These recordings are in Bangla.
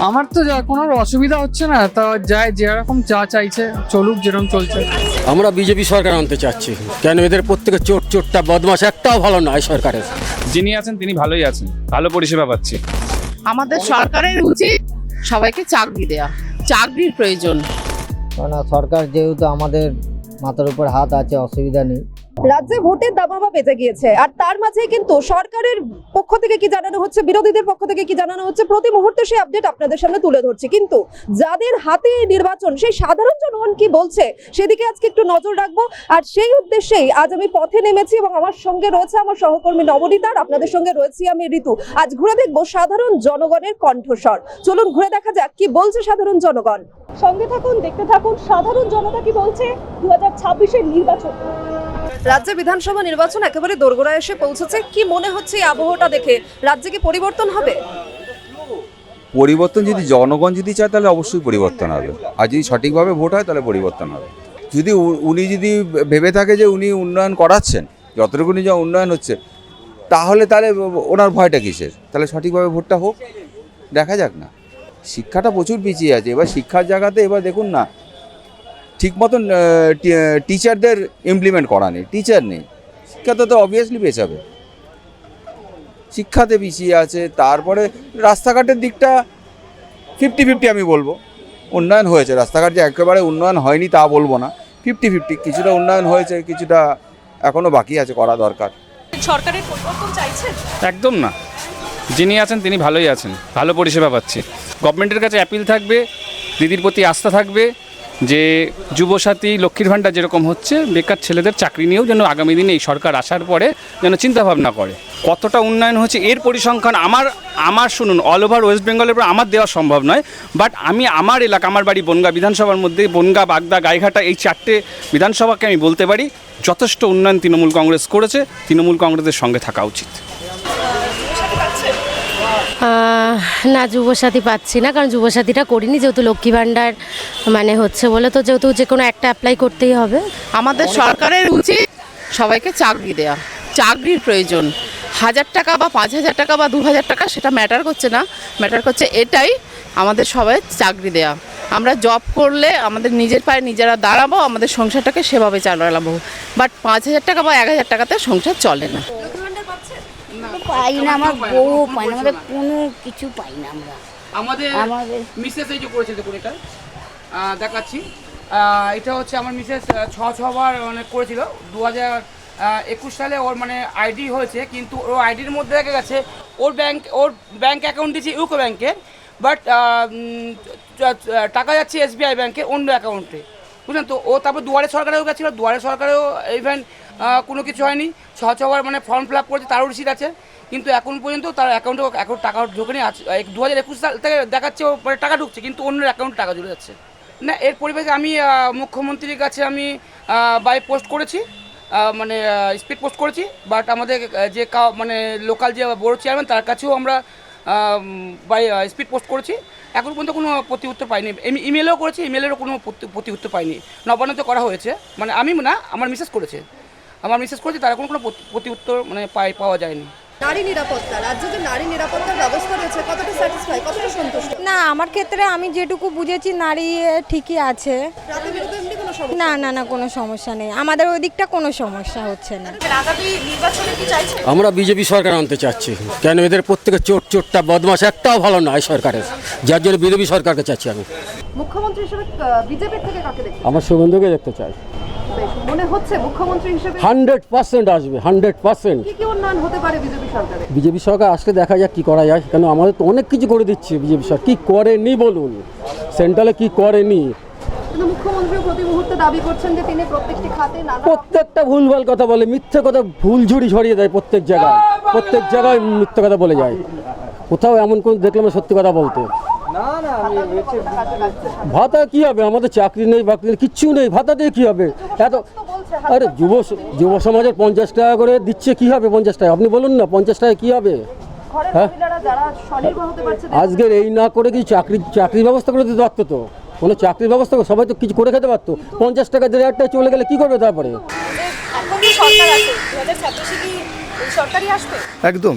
আমার তো কোনো অসুবিধা হচ্ছে না, তা যায় যেরকম যা চাইছে চলুক, যেরকম চলছে। আমরা বিজেপি সরকার আনতে চাচ্ছি, কেন এদের প্রত্যেকের চোরটা বদমাশ একটাও ভালো নয় সরকারের। যিনি আছেন তিনি ভালোই আছেন, ভালো পরিষেবা পাচ্ছি। আমাদের সরকারের উচিত সবাইকে চাকরি দেয়া, চাকরির প্রয়োজন। না, সরকার যেহেতু আমাদের মাথার উপর হাত আছে, অসুবিধা নেই। রাজ্যে ভোটের দামামা বেজে গিয়েছে, আর তার মাঝে কিন্তু সরকারের পক্ষ থেকে কি জানানো হচ্ছে, বিরোধীদের পক্ষ থেকে কি জানানো হচ্ছে, প্রতি মুহূর্তে সেই আপডেট আপনাদের সামনে তুলে ধরছি। কিন্তু যাদের হাতে নির্বাচন, সেই সাধারণ জনগণ কি বলছে সেদিকে আজকে একটু নজর রাখবো। আর সেই উদ্দেশ্যেই আজ আমি পথে নেমেছি এবং আমার সঙ্গে রয়েছে আমার সহকর্মী নবনীতা, আর আপনাদের সঙ্গে রয়েছি আমি ঋতু। আজ ঘুরে দেখবো সাধারণ জনগণের কণ্ঠস্বর। চলুন ঘুরে দেখা যাক কি বলছে সাধারণ জনগণ। সঙ্গে থাকুন, দেখতে থাকুন সাধারণ জনতা কি বলছে 2026-এর নির্বাচন। রাজ্যে বিধানসভা নির্বাচন একেবারে দোরগোড়ায় এসে পৌঁছেছে। কি মনে হচ্ছে এই আবহাওয়াটা দেখে? রাজ্যে কি পরিবর্তন হবে? পরিবর্তন যদি জনগণ যদি চায় তাহলে অবশ্যই পরিবর্তন হবে, আর যদি সঠিকভাবে ভোট হয় তাহলে পরিবর্তন হবে। যদি উনি যদি ভেবে থাকে যে উনি উন্নয়ন করাচ্ছেন, যতটুকু যা উন্নয়ন হচ্ছে, তাহলে ওনার ভয়টা কিসের? তাহলে সঠিকভাবে ভোটটা হোক, দেখা যাক না। শিক্ষাটা প্রচুর পিছিয়ে আছে, এবার শিক্ষার জায়গাতে এবার দেখুন না, ঠিক মতন টিচারদের ইমপ্লিমেন্ট করা নেই, টিচার নেই, শিক্ষাতে তো অবভিয়াসলি পেছাবে, শিক্ষাতে পিছিয়ে আছে। তারপরে রাস্তাঘাটের দিকটা 50-50 আমি বলবো। উন্নয়ন হয়েছে, রাস্তাঘাট যে একেবারে উন্নয়ন হয়নি তা বলবো না, 50-50, কিছুটা উন্নয়ন হয়েছে, কিছুটা এখনও বাকি আছে করা দরকার। সরকারের পরিবর্তন চাইছেন? একদম না, যিনি আছেন তিনি ভালোই আছেন, ভালো পরিষেবা পাচ্ছি। গভর্নমেন্টের কাছে অ্যাপিল থাকবে, দিদির প্রতি আস্থা থাকবে যে যুবসাথী, লক্ষ্মীর ভাণ্ডার যেরকম হচ্ছে, বেকার ছেলেদের চাকরি নিয়েও যেন আগামী দিনে এই সরকার আসার পরে যেন চিন্তাভাবনা করে কতটা উন্নয়ন হচ্ছে এর পরিসংখ্যান। আমার শুনুন, অল ওভার ওয়েস্ট বেঙ্গলের পর আমার দেওয়া সম্ভব নয়, বাট আমি আমার এলাকা, আমার বাড়ি বনগাঁ বিধানসভার মধ্যে, বনগাঁ, বাগদা, গাইঘাটা, এই 4টে বিধানসভাকে আমি বলতে পারি যথেষ্ট উন্নয়ন তৃণমূল কংগ্রেস করেছে। তৃণমূল কংগ্রেসের সঙ্গে থাকা উচিত। না, যুবসাথী পাচ্ছি না, কারণ যুবসাথীটা করিনি, যেহেতু লক্ষ্মী ভাণ্ডার মানে হচ্ছে বলে, তো যেহেতু যে কোনো একটা অ্যাপ্লাই করতেই হবে। আমাদের সরকারের উচিত সবাইকে চাকরি দেয়া, চাকরির প্রয়োজন। 1000 টাকা বা 5000 টাকা বা 2000 টাকা সেটা ম্যাটার করছে না, ম্যাটার করছে এটাই, আমাদের সবাই চাকরি দেয়া। আমরা জব করলে আমাদের নিজের পায়ে নিজেরা দাঁড়াবো, আমাদের সংসারটাকে সেভাবে চালাবো। বাট 5000 টাকা বা 1000 টাকাতে সংসার চলে না। পাই না, আমার বউ পাই না, আমাদের কোনো কিছু পাই না। আমাদের মিসেস এই যে করেছে, দেখুন এটা দেখাচ্ছি, এটা হচ্ছে আমার মিসেস 6বার মানে করেছিল 2021 সালে। ওর মানে আইডি হয়েছে, কিন্তু ওর আইডির মধ্যে দেখা গেছে ওর ব্যাংক অ্যাকাউন্ট দিয়েছে ইউকো ব্যাংকে, বাট টাকা যাচ্ছে SBI ব্যাংকে অন্য অ্যাকাউন্টে, বুঝলেন তো। ও তারপর দুয়ারে সরকারেও গেছিলো, দুয়ারে সরকারেও ইভেন কোনো কিছু হয়নি। 6বার মানে ফর্ম ফিল আপ করেছে, তারও রিসিট আছে, কিন্তু এখন পর্যন্ত তার অ্যাকাউন্টে এখন টাকা ঢোকেনি। 2021 সাল থেকে দেখাচ্ছে ও মানে টাকা ঢুকছে, কিন্তু অন্যের অ্যাকাউন্টে টাকা চলে যাচ্ছে না। এর পরিপ্রেক্ষিতে আমি মুখ্যমন্ত্রীর কাছে আমি বাই পোস্ট করেছি, মানে স্পিড পোস্ট করেছি, বাট আমাদের যে মানে লোকাল যে বড় চেয়ারম্যান তার কাছেও আমরা বাই স্পিড পোস্ট করেছি। এখন পর্যন্ত কোনো প্রতি উত্তর পাইনি। আমি ইমেলও করেছি, ইমেলেরও কোনো প্রতি উত্তর পাইনি। নবান্নতে করা হয়েছে, মানে আমি না, আমার মিসেস করেছে, তার এখন কোনো প্রতি উত্তর মানে পাওয়া যায়নি। নারী নিরাপত্তা, রাজ্যে যে নারী নিরাপত্তার ব্যবস্থা রয়েছে, কতটা স্যাটিসফাই, কতটা সন্তুষ্ট? না, আমার ক্ষেত্রে আমি যেটুকু বুঝেছি নারী ঠিকই আছে। রাতে বেরোতে এমনি কোনো সমস্যা? না না না, কোনো সমস্যা নেই, আমাদের ওই দিকটা কোনো সমস্যা হচ্ছে না। আগামী নির্বাচনে কি চাইছেন? আমরা বিজেপি সরকার আনতে চাচ্ছি, কেন এদের প্রত্যেকের চোরটা বদমাশ একটাও ভালো নয় সরকারের, যার জন্য বিজেপি সরকারকে চাচ্ছি। আমি মুখ্যমন্ত্রী হিসেবে বিজেপি থেকে কাকে দেখতে? আমার শুভেন্দুকে দেখতে চাই। মনে হচ্ছে মুখ্যমন্ত্রী হিসেবে 100% আসবে, 100%। কি উন্নয়ন হতে পারে বিজেপি সরকারে? বিজেপি সরকার আসলে দেখা যাক কি করা যায়, কেন আমাদের তো অনেক কিছু করে দিচ্ছে বিজেপি সরকার। কি করেনি বলুন, সেন্ট্রালে কি করেনি? কিন্তু মুখ্যমন্ত্রী প্রতি মুহূর্তে দাবি করছেন যে তিনি প্রত্যেকটি খাতে প্রত্যেকটা ভুলভাল কথা বলে, মিথ্যে কথা, ভুল ঝুড়ি ছড়িয়ে দেয় প্রত্যেক জায়গায় মিথ্যে কথা বলে যায়। কোথাও এমন কোন দেখলাম সত্যি কথা বলতে। ভাতা কি হবে, আমাদের চাকরি নেই, বাকরি নেই, কিচ্ছু নেই, ভাতা দিয়ে কি হবে? আরে যুব সমাজের 50 টাকা করে দিচ্ছে, কি হবে 50 টাকা? আপনি বলুন না, 50 টাকা কি হবে? হ্যাঁ, আজকের এই না করে কি চাকরির ব্যবস্থা করে দিতে পারতো? তো কোনো চাকরির ব্যবস্থা, সবাই তো কিছু করে খেতে পারতো। 50 টাকা 1,500 টাকা চলে গেলে কি করবে তারপরে? একদম,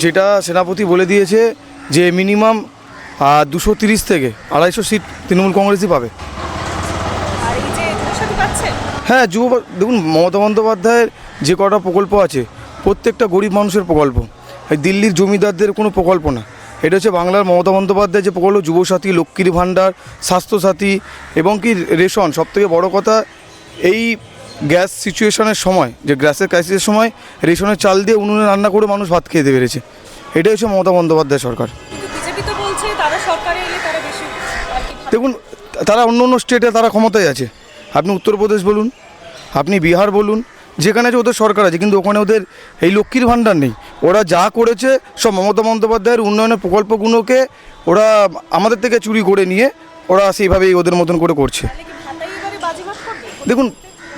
যেটা সেনাপতি বলে দিয়েছে যে মিনিমাম আর 230 থেকে 250 সিট তৃণমূল কংগ্রেসই পাবে। হ্যাঁ, দেখুন মমতা বন্দ্যোপাধ্যায়ের যে কটা প্রকল্প আছে প্রত্যেকটা গরিব মানুষের প্রকল্প, এই দিল্লির জমিদারদের কোনো প্রকল্প না। এটা হচ্ছে বাংলার মমতা বন্দ্যোপাধ্যায় যে প্রকল্প, যুবসাথী, লক্ষ্মীর ভাণ্ডার, স্বাস্থ্যসাথী এবং কি রেশন। সবথেকে বড় কথা, এই গ্যাস সিচুয়েশনের সময়, যে গ্যাসের ক্রাইসিসের সময় রেশনের চাল দিয়ে উনুনে রান্না করে মানুষ ভাত খেতে পেরেছে। এটাই হচ্ছে মমতা বন্দ্যোপাধ্যায় সরকার। দেখুন, তারা অন্য অন্য স্টেটে তারা ক্ষমতায় আছে। আপনি উত্তরপ্রদেশ বলুন, আপনি বিহার বলুন, যেখানে আছে ওদের সরকার আছে, কিন্তু ওখানে ওদের এই লক্ষ্মীর ভাণ্ডার নেই। ওরা যা করেছে সব মমতা বন্দ্যোপাধ্যায়ের উন্নয়নের প্রকল্পগুলোকে ওরা আমাদের থেকে চুরি করে নিয়ে ওরা সেইভাবেই ওদের মতন করে করছে। দেখুন,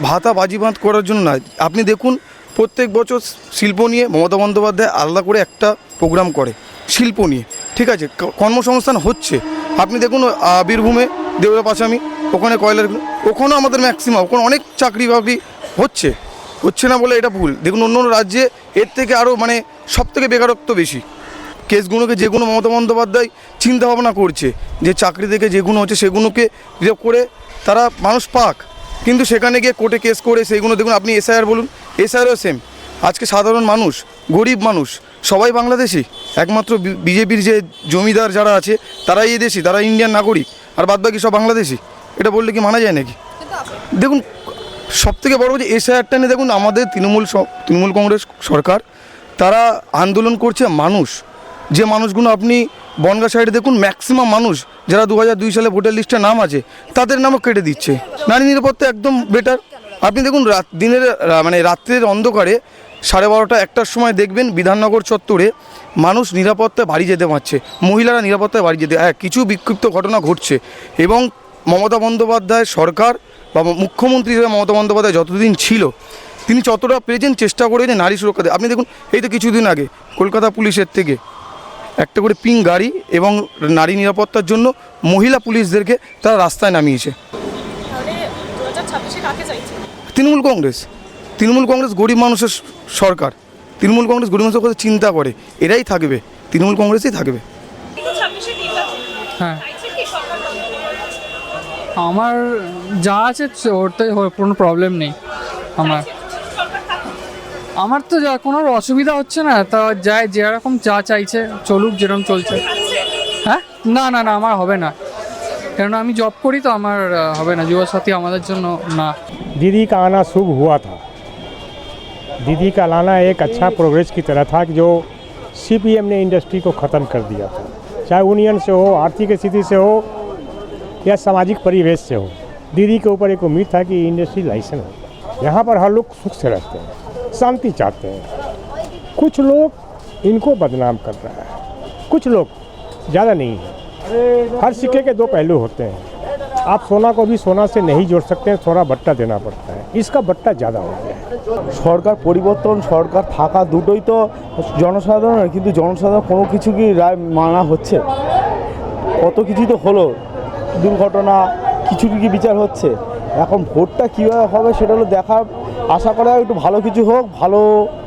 ভাতা বাজিমাত করার জন্য না, আপনি দেখুন প্রত্যেক বছর শিল্প নিয়ে মমতা বন্দ্যোপাধ্যায় আলাদা করে একটা প্রোগ্রাম করে শিল্প নিয়ে, ঠিক আছে, কর্মসংস্থান হচ্ছে। আপনি দেখুন বীরভূমে দেউরা পাশামি, ওখানে কয়লার, ওখানেও আমাদের ম্যাক্সিমাম ওখানে অনেক চাকরি বাকরি হচ্ছে না বলে এটা ভুল। দেখুন অন্য রাজ্যে এর থেকে আরও মানে সব থেকে বেকারত্ব বেশি। কেসগুলোকে যেগুলো মমতা বন্দ্যোপাধ্যায় চিন্তাভাবনা করছে যে চাকরি থেকে যেগুলো হচ্ছে সেগুলোকে রিজার্ভ করে তারা মানুষ পাক, কিন্তু সেখানে গিয়ে কোর্টে কেস করে সেইগুলো দেখুন। আপনি এসআইআর বলুন, এসআইআরও সেম। আজকে সাধারণ মানুষ, গরিব মানুষ সবাই বাংলাদেশি, একমাত্র বিজেপির যে জমিদার যারা আছে তারাই এই দেশি, তারা ইন্ডিয়ান নাগরিক, আর বাদবাকি সব বাংলাদেশি। এটা বললে কি মানা যায় নাকি? দেখুন সবথেকে বড় যে এসআইআরটা নিয়ে দেখুন, আমাদের তৃণমূল কংগ্রেস সরকার তারা আন্দোলন করছে মানুষ, যে মানুষগুলো আপনি বনগাঁ সাইডে দেখুন ম্যাক্সিমাম মানুষ যারা 2002 সালে ভোটার লিস্টে নাম আছে তাদের নামও কেটে দিচ্ছে। নারী নিরাপত্তা একদম বেটার। আপনি দেখুন দিনের মানে রাত্রের অন্ধকারে 12:30 1টার সময় দেখবেন বিধাননগর চত্বরে মানুষ নিরাপত্তায় বাড়ি যেতে পারছে, মহিলারা নিরাপত্তায় বাড়ি যেতে। হ্যাঁ, কিছু বিক্ষিপ্ত ঘটনা ঘটছে এবং মমতা বন্দ্যোপাধ্যায় সরকার বা মুখ্যমন্ত্রী হিসেবে মমতা বন্দ্যোপাধ্যায় যতদিন ছিল তিনি যতটা পেরেছেন চেষ্টা করে যে নারী সুরক্ষা দেয়। আপনি দেখুন এই তো কিছুদিন আগে কলকাতা পুলিশের থেকে একটা করে পিঙ্ক গাড়ি এবং নারী নিরাপত্তার জন্য মহিলা পুলিশদেরকে তারা রাস্তায় নামিয়েছে। তৃণমূল কংগ্রেস গরিব মানুষের সরকার, তৃণমূল কংগ্রেস গরিব মানুষের কথা চিন্তা করে, এরাই থাকবে, তৃণমূল কংগ্রেসই থাকবে। হ্যাঁ, আমার যা আছে ওতে কোনো প্রবলেম নেই। আমার তো কোনো অসুবিধা হচ্ছে না, তা যায় যেরকম যা চাইছে চলুক, যেরকম চলছে। হ্যাঁ, না না না আমার হবে না, কেন আমি জব করি তো, আমার হবে না। যুবসাথী আমাদের জন্য না। दीदी का आना शुभ हुआ था। दीदी का लाना एक अच्छा प्रोग्रेस की तरह था कि जो सीपीएम ने इंडस्ट्री को ख़त्म कर दिया था, चाहे यूनियन से हो, आर्थिक स्थिति से हो या सामाजिक परिवेश से हो। दीदी के ऊपर एक उम्मीद था कि इंडस्ट्री लाइसेंस हो, यहाँ पर हर लोग सुख से रहते हैं, शांति चाहते हैं। कुछ लोग इनको बदनाम कर रहे हैं, कुछ लोग, ज़्यादा नहीं है। हर सिक्के के दो पहलू होते हैं। आप सोना को भी सोना से नहीं जोड़ सकते हैं, थोड़ा बट्टा देना पड़ता है, इसका बट्टा ज़्यादा हो गया है। সরকার পরিবর্তন, সরকার থাকা দুটোই তো জনসাধারণের, কিন্তু জনসাধারণ কোনো কিছু কি রায় মানা হচ্ছে? কত কিছু তো হলো, দুর্ঘটনা, কিছু কি বিচার হচ্ছে? এখন ভোটটা কীভাবে হবে সেটা হলো দেখার। আশা করা একটু ভালো কিছু হোক, ভালো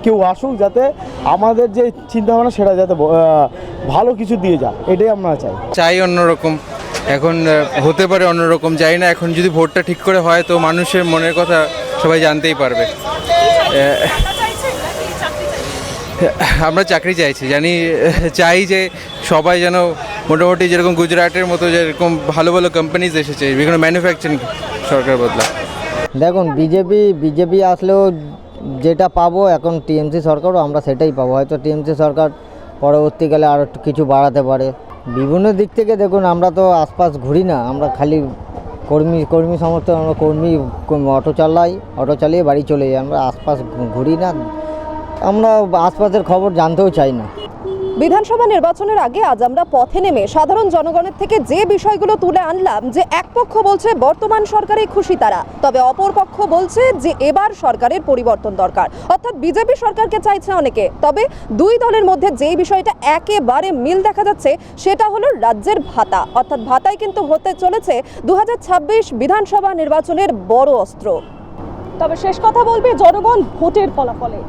কেউ আসুক, যাতে আমাদের যে চিন্তাভাবনা সেটা যাতে ভালো কিছু দিয়ে যায়, এটাই আমরা চাই অন্যরকম। এখন হতে পারে অন্যরকম, জানি না। এখন যদি ভোটটা ঠিক করে হয় তো মানুষের মনের কথা সবাই জানতেই পারবে। আমরা চাকরি চাই যে সবাই যেন মোটামুটি যেরকম গুজরাটের মতো যেরকম ভালো ভালো কোম্পানিজ এসেছে, বিভিন্ন ম্যানুফ্যাকচারিং সরকার বদলা। দেখুন বিজেপি আসলেও যেটা পাবো এখন টিএমসি সরকারও আমরা সেটাই পাবো। হয়তো টিএমসি সরকার পরবর্তীকালে আরও কিছু বাড়াতে পারে। বিভিন্ন দিক থেকে দেখুন, আমরা তো আশপাশ ঘুরি না, আমরা খালি কর্মী সমর্থন, আমরা অটো চালিয়ে বাড়ি চলে যাই, আমরা আশপাশ ঘুরি না, আমরা আশপাশের খবর জানতেও চাই না। বিধানসভা নির্বাচনের আগে আজ আমরা পথে নেমে সাধারণ জনগণের থেকে যে বিষয়গুলো তুলে আনলাম, যে এক পক্ষ বলছে বর্তমান সরকারে খুশি তারা, তবে অপর পক্ষ বলছে যে এবার সরকারের পরিবর্তন দরকার, অর্থাৎ বিজেপি সরকারকে চাইছে অনেকে। তবে দুই দলের মধ্যে যে বিষয়টা একেবারে মিল দেখা যাচ্ছে সেটা হলো রাজ্যের ভাতা, অর্থাৎ ভাতাই কিন্তু হতে চলেছে 2026 বিধানসভা নির্বাচনের বড় অস্ত্র। তবে শেষ কথা বলবে জনগণ ভোটের ফলাফলে।